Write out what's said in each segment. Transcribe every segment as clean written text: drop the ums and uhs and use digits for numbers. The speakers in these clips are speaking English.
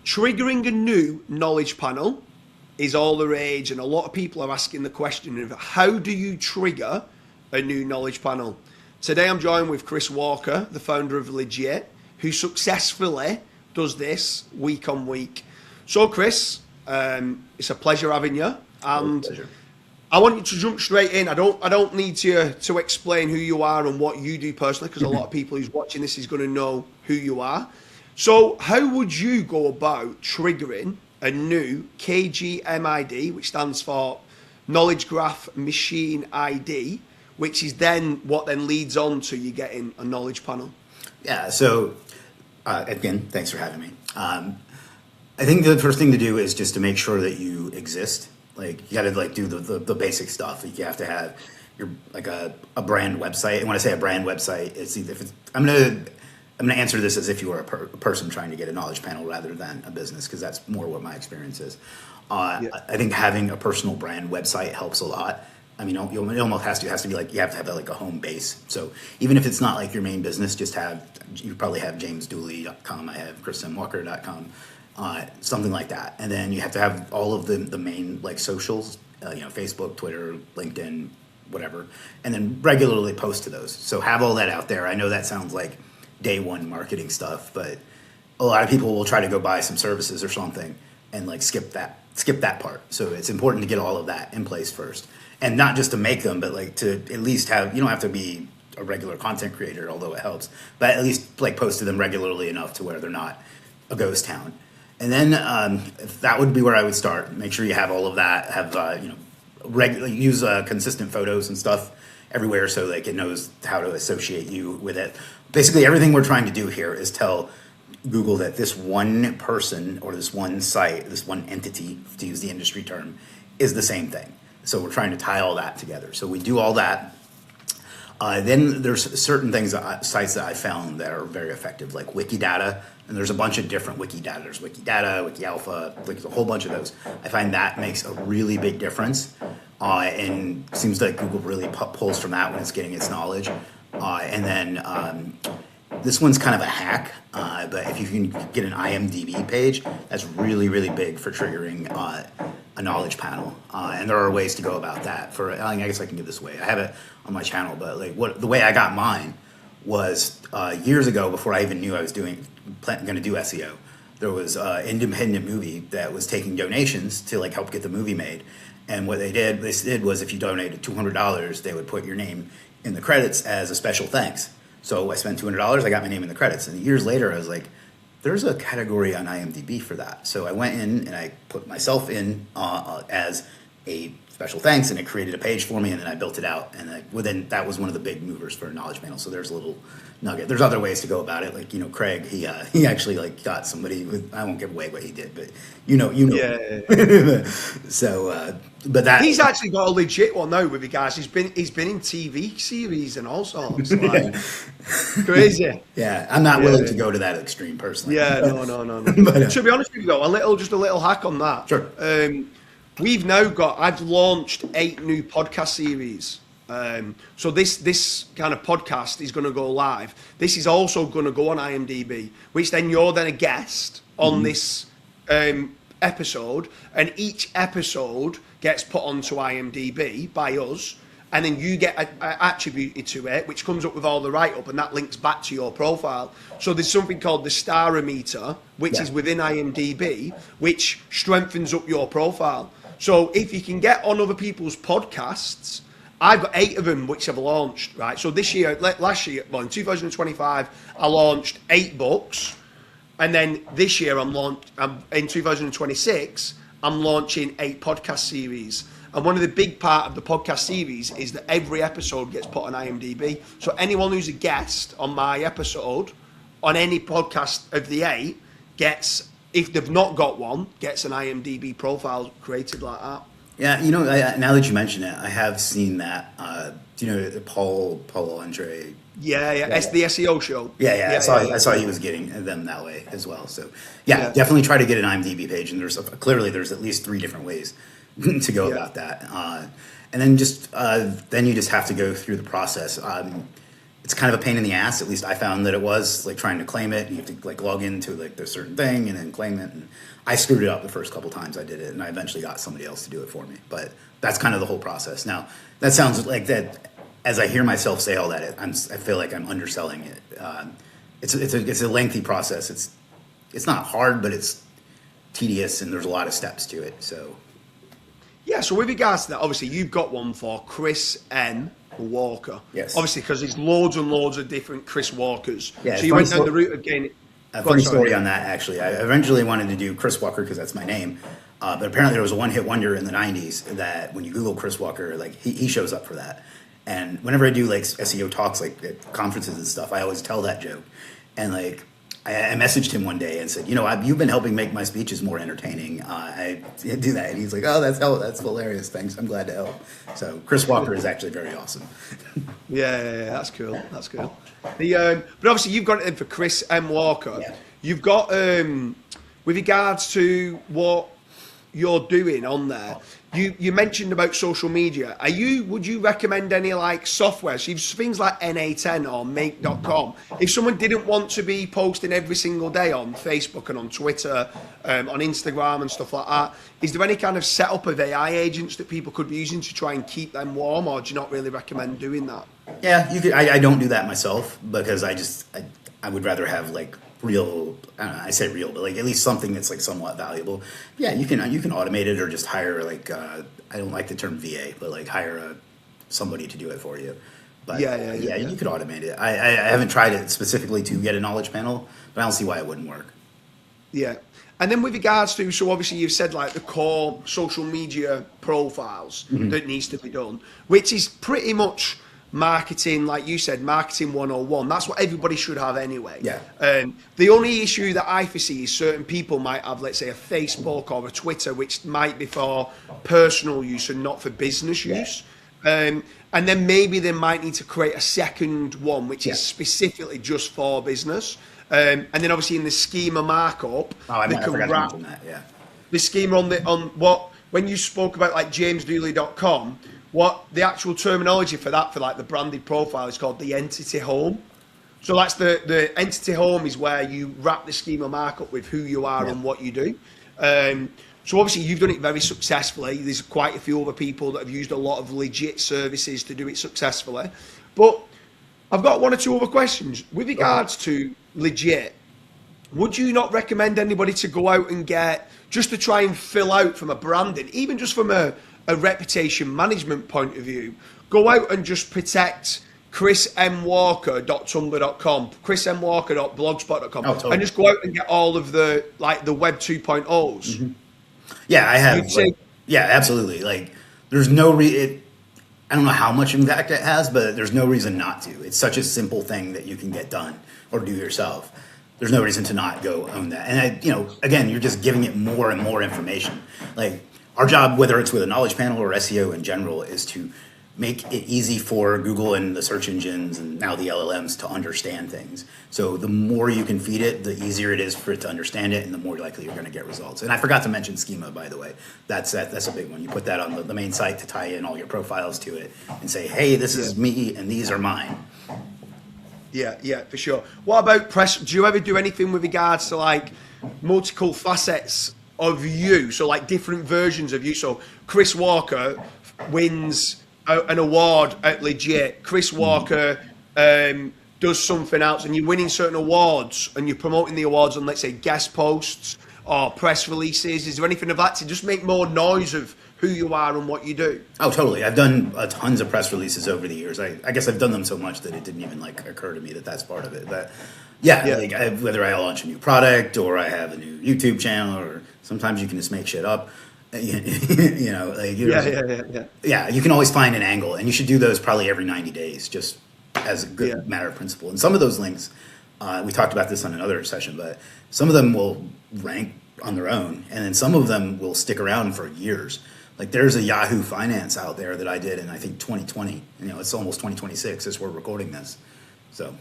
triggering a new knowledge panel is all the rage, and a lot of people are asking the question of how do you trigger a new knowledge panel? Today I'm joined with Chris Walker, the founder of Legit, who successfully does this week on week. So Chris, it's a pleasure having you, and I want you to jump straight in. I don't need to explain who you are and what you do personally, because a lot of people who's watching this is going to know who you are. So how would you go about triggering a new KGM ID, which stands for Knowledge Graph Machine ID, which is then what then leads on to you getting a knowledge panel? Yeah, so again, thanks for having me. I think the first thing to do is just to make sure that you exist. Like, you got to like do the basic stuff. Like, you have to have your like a brand website. And when I say a brand website, it's either, I'm gonna answer this as if you were a person trying to get a knowledge panel rather than a business, because that's more what my experience is. I think having a personal brand website helps a lot. I mean, it almost has to be like, you have to have like a home base. So even if it's not like your main business, you probably have jamesdooley.com. I have christianwalker.com. Something like that. And then you have to have all of the main like socials, Facebook, Twitter, LinkedIn, whatever, and then regularly post to those. So have all that out there. I know that sounds like day one marketing stuff, but a lot of people will try to go buy some services or something and like skip that part. So it's important to get all of that in place first, and not just to make them, but like to at least have, you don't have to be a regular content creator, although it helps, but at least like post to them regularly enough to where they're not a ghost town. And then that would be where I would start. Make sure you have all of that. Have use consistent photos and stuff everywhere so like it knows how to associate you with it. Basically, everything we're trying to do here is tell Google that this one person or this one site, this one entity, to use the industry term, is the same thing. So we're trying to tie all that together. So we do all that. Then there's certain sites that I found that are very effective, like Wikidata. And there's a bunch of different Wikidata. There's Wikidata, WikiAlpha, like a whole bunch of those. I find that makes a really big difference. And it seems like Google really pulls from that when it's getting its knowledge. And then this one's kind of a hack, but if you can get an IMDb page, that's really, really big for triggering a knowledge panel. And there are ways to go about that. I guess I can give this away. I have it on my channel, but like the way I got mine was years ago, before I even knew I was going to do SEO. There was an independent movie that was taking donations to like help get the movie made. And what they did was if you donated $200, they would put your name in the credits as a special thanks. So I spent $200, I got my name in the credits. And years later, I was like, there's a category on IMDb for that. So I went in and I put myself in as a special thanks, and it created a page for me, and then I built it out. And then that was one of the big movers for a knowledge panel. So there's a little nugget. There's other ways to go about it. Like, Craig, he actually like got somebody with, I won't give away what he did, but Yeah. So, but that he's actually got a legit one now with you guys. He's been in TV series and all sorts. Like, crazy. Yeah, I'm not willing to go to that extreme personally. Yeah, no. But, to be honest with you, though, just a little hack on that. Sure. I've launched 8 new podcast series. So this kind of podcast is going to go live. This is also going to go on IMDb, which then you're then a guest on this episode, and each episode gets put onto IMDb by us, and then you get attributed to it, which comes up with all the write-up, and that links back to your profile. So there's something called the Starometer, which is within IMDb, which strengthens up your profile. So if you can get on other people's podcasts, I've got 8 of them which I've launched, right? So last year, in 2025, I launched 8 books. And then this year, in 2026, I'm launching 8 podcast series. And one of the big part of the podcast series is that every episode gets put on IMDb. So anyone who's a guest on my episode, on any podcast of the 8, gets, if they've not got one, gets an IMDb profile created like that. Yeah, now that you mention it, I have seen that. Do you know Paul Andre? Yeah. It's the SEO show. Yeah. I saw he was getting them that way as well. So definitely try to get an IMDb page. And there's at least 3 different ways to go about that. And then you just have to go through the process. it's kind of a pain in the ass. At least I found that it was, like, trying to claim it. You have to like log into like this certain thing and then claim it. And I screwed it up the first couple times I did it, and I eventually got somebody else to do it for me. But that's kind of the whole process. Now that sounds like that. As I hear myself say all that, I feel like I'm underselling it. It's a lengthy process. It's not hard, but it's tedious, and there's a lot of steps to it. So yeah. So with regards to that, obviously you've got one for Chris M. Walker. Yes. Obviously, because there's loads and loads of different Chris Walkers. Yeah, so you went down the route again. A funny story on that, actually. I eventually wanted to do Chris Walker because that's my name. But apparently there was a one-hit wonder in the 90s that when you Google Chris Walker, like he shows up for that. And whenever I do like SEO talks, like at conferences and stuff, I always tell that joke. And like I messaged him one day and said, you've been helping make my speeches more entertaining. I do that. And he's like, oh, that's hilarious. Thanks. I'm glad to help. So Chris Walker is actually very awesome. Yeah, that's cool. That's cool. But obviously you've got it in for Chris M. Walker. Yeah. You've got, with regards to what you're doing on there, you mentioned about social media. Would you recommend any like software? So things like NA10 or Make.com. If someone didn't want to be posting every single day on Facebook and on Twitter, on Instagram and stuff like that, is there any kind of setup of AI agents that people could be using to try and keep them warm, or do you not really recommend doing that? Yeah, you could. I don't do that myself because I would rather have like real. I say real, but like at least something that's like somewhat valuable. Yeah, you can automate it or just hire like I don't like the term VA, but like hire somebody to do it for you. But yeah, you could automate it. I haven't tried it specifically to get a knowledge panel, but I don't see why it wouldn't work. Yeah. And then with regards to, so obviously you've said like the core social media profiles that needs to be done, which is pretty much marketing, like you said, marketing 101. That's what everybody should have anyway. Yeah. The only issue that I foresee is certain people might have, let's say, a Facebook or a Twitter, which might be for personal use and not for business use. And then maybe they might need to create a second one, which is specifically just for business. And then obviously in the schema markup, I forgot to mention that. Yeah. The schema when you spoke about like jamesdooley.com, what the actual terminology for that, for like the branded profile, is called the entity home. So that's the entity home is where you wrap the schema markup with who you are and what you do. So obviously you've done it very successfully. There's quite a few other people that have used a lot of legit services to do it successfully. But I've got one or two other questions. With regards to legit, would you not recommend anybody to go out and get, just to try and fill out from a branding, even just from a reputation management point of view, go out and just protect chrismwalker.tumblr.com, chrismwalker.blogspot.com, and just go out and get all of the like the web 2.0s. Yeah, I have. Yeah, absolutely. Like, there's no I don't know how much impact it has, but there's no reason not to. It's such a simple thing that you can get done or do yourself. There's no reason to not go own that. And again, you're just giving it more and more information. Like, our job, whether it's with a knowledge panel or SEO in general, is to make it easy for Google and the search engines and now the LLMs to understand things. So the more you can feed it, the easier it is for it to understand it, and the more likely you're going to get results. And I forgot to mention schema, by the way. That's a big one. You put that on the main site to tie in all your profiles to it and say, hey, this is me and these are mine. Yeah, for sure. What about press? Do you ever do anything with regards to like multiple facets of you? So like different versions of you. So Chris Walker wins an award at Legit. Chris Walker does something else, and you're winning certain awards, and you're promoting the awards on, let's say, guest posts or press releases. Is there anything of that to just make more noise of who you are and what you do? Oh, totally. I've done tons of press releases over the years. I guess I've done them so much that it didn't even like occur to me that that's part of it. But yeah. Like whether I launch a new product or I have a new YouTube channel, or sometimes you can just make shit up. You can always find an angle, and you should do those probably every 90 days, just as a good matter of principle. And some of those links, we talked about this on another session, but some of them will rank on their own, and then some of them will stick around for years. Like there's a Yahoo Finance out there that I did in, I think, 2020. It's almost 2026 as we're recording this. So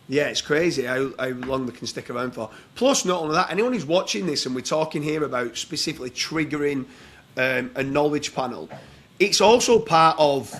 yeah, it's crazy how long they can stick around for. Plus, not only that, anyone who's watching this, and we're talking here about specifically triggering a knowledge panel, it's also part of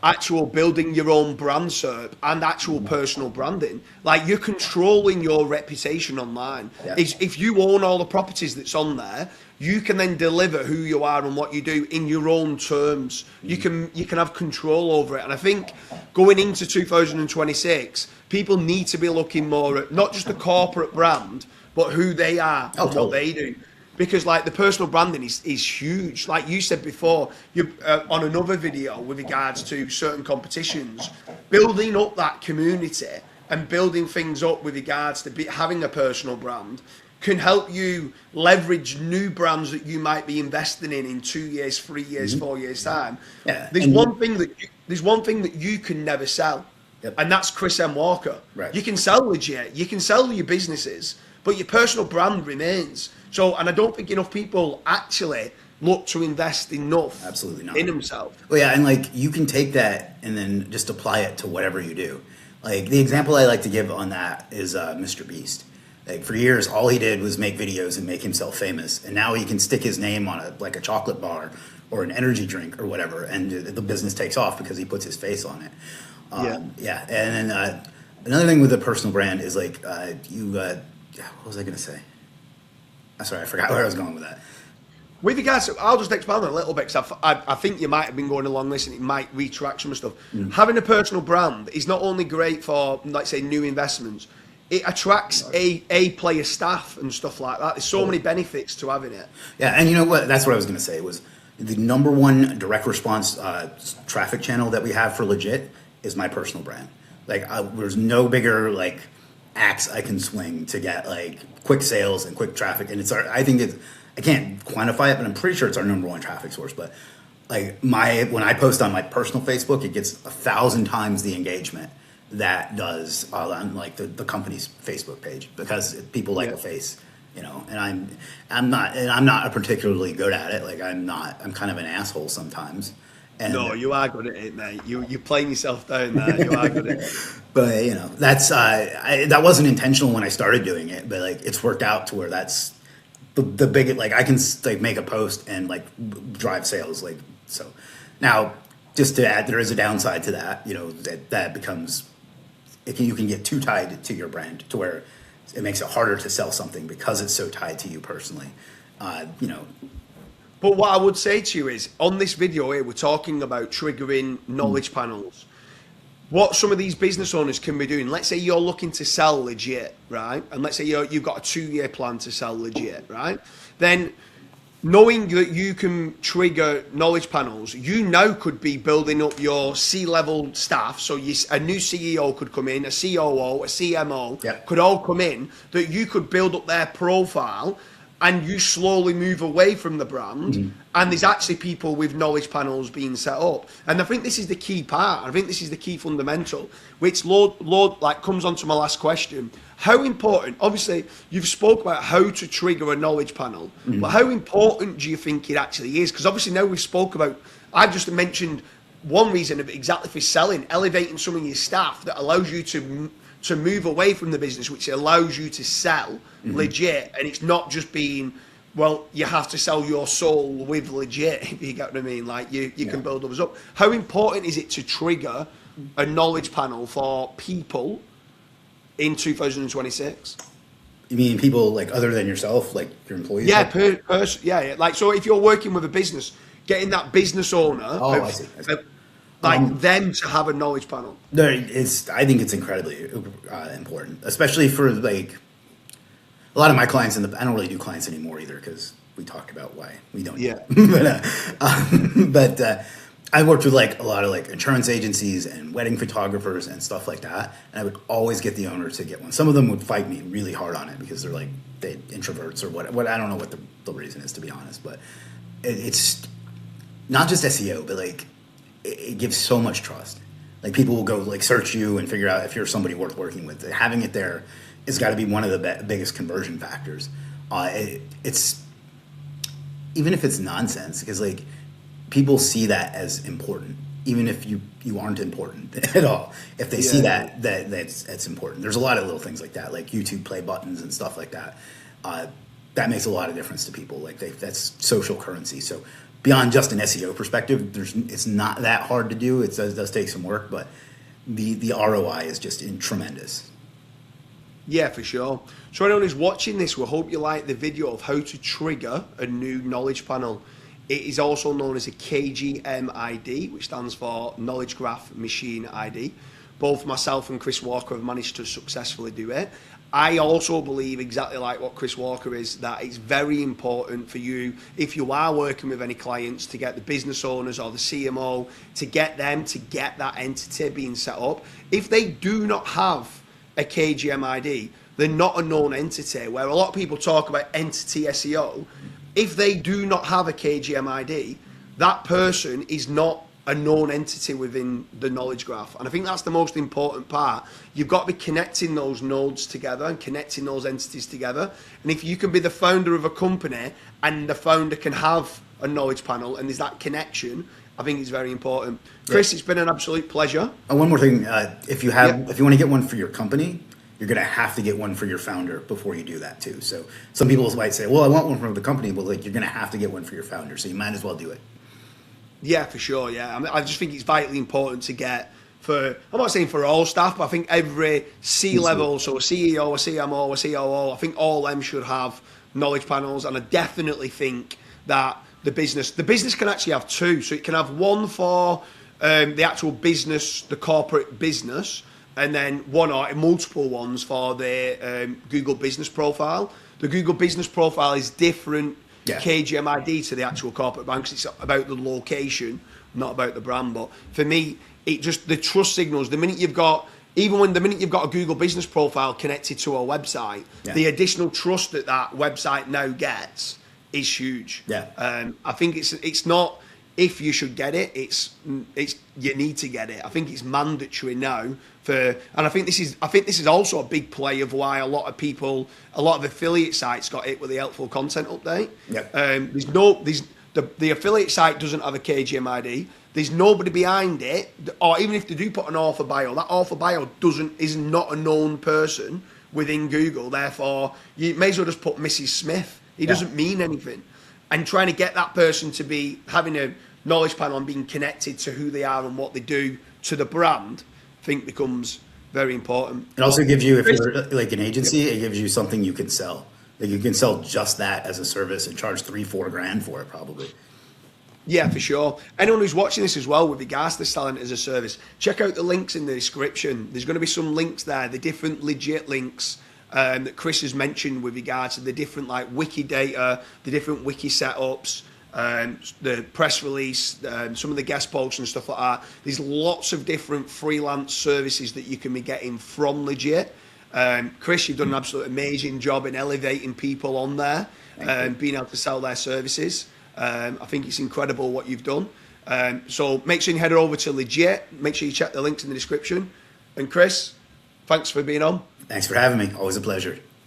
actual building your own brand SERP and actual personal branding. Like, you're controlling your reputation online. Yeah. If you own all the properties that's on there, you can then deliver who you are and what you do in your own terms. You can have control over it. And I think going into 2026, people need to be looking more at not just the corporate brand, but who they are and what they do. Because like the personal branding is huge. Like you said before, you on another video with regards to certain competitions, building up that community and building things up with regards to having a personal brand can help you leverage new brands that you might be investing in 2 years, 3 years, 4 years time. Yeah. There's one thing that you can never sell, and that's Chris M. Walker. Right. You can sell legit, you can sell your businesses, but your personal brand remains. So, and I don't think enough people actually look to invest enough Absolutely not. in themselves. Well, yeah, and like you can take that and then just apply it to whatever you do. Like the example I like to give on that is Mr. Beast. Like for years, all he did was make videos and make himself famous, and now he can stick his name on a chocolate bar or an energy drink or whatever, and the business takes off because he puts his face on it. Yeah, and then another thing with the personal brand is like what was I going to say? I'm sorry, I forgot where I was going with that. With regards to, I'll just expand on a little bit because I think you might have been going along this and it might retract some stuff. Having a personal brand is not only great for, like say, new investments, it attracts a player staff and stuff like that. There's so many benefits to having it. Yeah, and you know what? That's what I was going to say was the number one direct response traffic channel that we have for legit is my personal brand. Like there's no bigger like axe I can swing to get like quick sales and quick traffic, and I think I can't quantify it, but I'm pretty sure it's our number one traffic source. But like when I post on my personal Facebook, it gets 1,000 times the engagement that does on like the company's Facebook page because people like the face, you know. And I'm not particularly good at it. Like I'm kind of an asshole sometimes. And no, you are good at it, mate. You're playing yourself down there. You are good at it. But you know, that's that wasn't intentional when I started doing it, but like it's worked out to where that's the big, like I can like make a post and like drive sales, like so. Now, just to add, there is a downside to that. You know, that becomes you can get too tied to your brand to where it makes it harder to sell something because it's so tied to you personally. You know. But what I would say to you is, on this video here, we're talking about triggering knowledge panels. What some of these business owners can be doing, let's say you're looking to sell legit, right? And let's say you've got a 2-year plan to sell legit, right? Then knowing that you can trigger knowledge panels, you now could be building up your C-level staff. So a new CEO could come in, a COO, a CMO could all come in, that you could build up their profile and you slowly move away from the brand, and there's actually people with knowledge panels being set up. And I think this is the key part. I think this is the key fundamental, which like comes on to my last question. How important, obviously, you've spoke about how to trigger a knowledge panel, but how important do you think it actually is? Because obviously now we've spoke about, I've just mentioned one reason of exactly for selling, elevating some of your staff that allows you to move away from the business, which allows you to sell legit, and it's not just being, well, you have to sell your soul with legit, if you get what I mean. Like you can build others up. How important is it to trigger a knowledge panel for people in 2026? You mean people like other than yourself, like your employees? Yeah, Like, so if you're working with a business, getting that business owner, I see. them to have a knowledge panel. I think it's incredibly important, especially for like a lot of my clients. I don't really do clients anymore either because we talked about why we don't. Yeah. But I worked with like a lot of like insurance agencies and wedding photographers and stuff like that, and I would always get the owner to get one. Some of them would fight me really hard on it because they're like introverts or what. I don't know what the reason is, to be honest, but it's not just SEO, but like it gives so much trust. Like people will go like search you and figure out if you're somebody worth working with. Having it there has got to be one of the biggest conversion factors. It's even if it's nonsense, because like people see that as important, even if you aren't important at all. If they see that's important. There's a lot of little things like that, like YouTube play buttons and stuff like that. That makes a lot of difference to people. Like that's social currency. So beyond just an SEO perspective, it's not that hard to do. It does take some work, but the ROI is just tremendous. Yeah, for sure. So anyone who's watching this, we hope you like the video of how to trigger a new knowledge panel. It is also known as a KGM ID, which stands for Knowledge Graph Machine ID. Both myself and Chris Walker have managed to successfully do it. I also believe, exactly like what Chris Walker is, that it's very important for you, if you are working with any clients, to get the business owners or the CMO, to get them to get that entity being set up. If they do not have a KGM ID, they're not a known entity. Where a lot of people talk about entity SEO, if they do not have a KGM ID, that person is not a known entity within the knowledge graph. And I think that's the most important part. You've got to be connecting those nodes together and connecting those entities together. And if you can be the founder of a company and the founder can have a knowledge panel and there's that connection, I think it's very important. Chris, It's been an absolute pleasure. One more thing, if you want to get one for your company, you're going to have to get one for your founder before you do that too. So some people might say, well, I want one from the company, but like, you're going to have to get one for your founder. So you might as well do it. Yeah, for sure. Yeah, I mean, I just think it's vitally important to get for, I'm not saying for all staff, but I think every C-level, so a CEO, a CMO, a COO, I think all them should have knowledge panels. And I definitely think that the business can actually have two. So it can have one for the actual business, the corporate business, and then one or multiple ones for the Google business profile. The Google business profile is different KGM ID to the actual corporate brand, because it's about the location, not about the brand. But for me, it just, the trust signals, the minute you've got a Google business profile connected to a website, the additional trust that website now gets is huge. I think it's not if you should get it, it's you need to get it. I think it's mandatory now and I think this is also a big play of why a lot of affiliate sites got it with the helpful content update. The affiliate site doesn't have a KGM ID. There's nobody behind it, or even if they do put an author bio, that author bio is not a known person within Google. Therefore, you may as well just put Mrs. Smith. He doesn't mean anything. And trying to get that person to be having a knowledge panel and being connected to who they are and what they do to the brand, I think becomes very important. It also gives you, if you're like an agency, it gives you something you can sell. Like you can sell just that as a service and charge $3-4 grand for it probably. Yeah, for sure. Anyone who's watching this as well with regards to selling it as a service, check out the links in the description. There's going to be some links there, the different legit links that Chris has mentioned with regards to the different like wiki data, the different wiki setups, the press release, some of the guest posts and stuff like that. There's lots of different freelance services that you can be getting from Legit. Chris, you've done an absolutely amazing job in elevating people on there and being able to sell their services. I think it's incredible what you've done. So make sure you head over to Legit. Make sure you check the links in the description. And Chris, thanks for being on. Thanks for having me. Always a pleasure.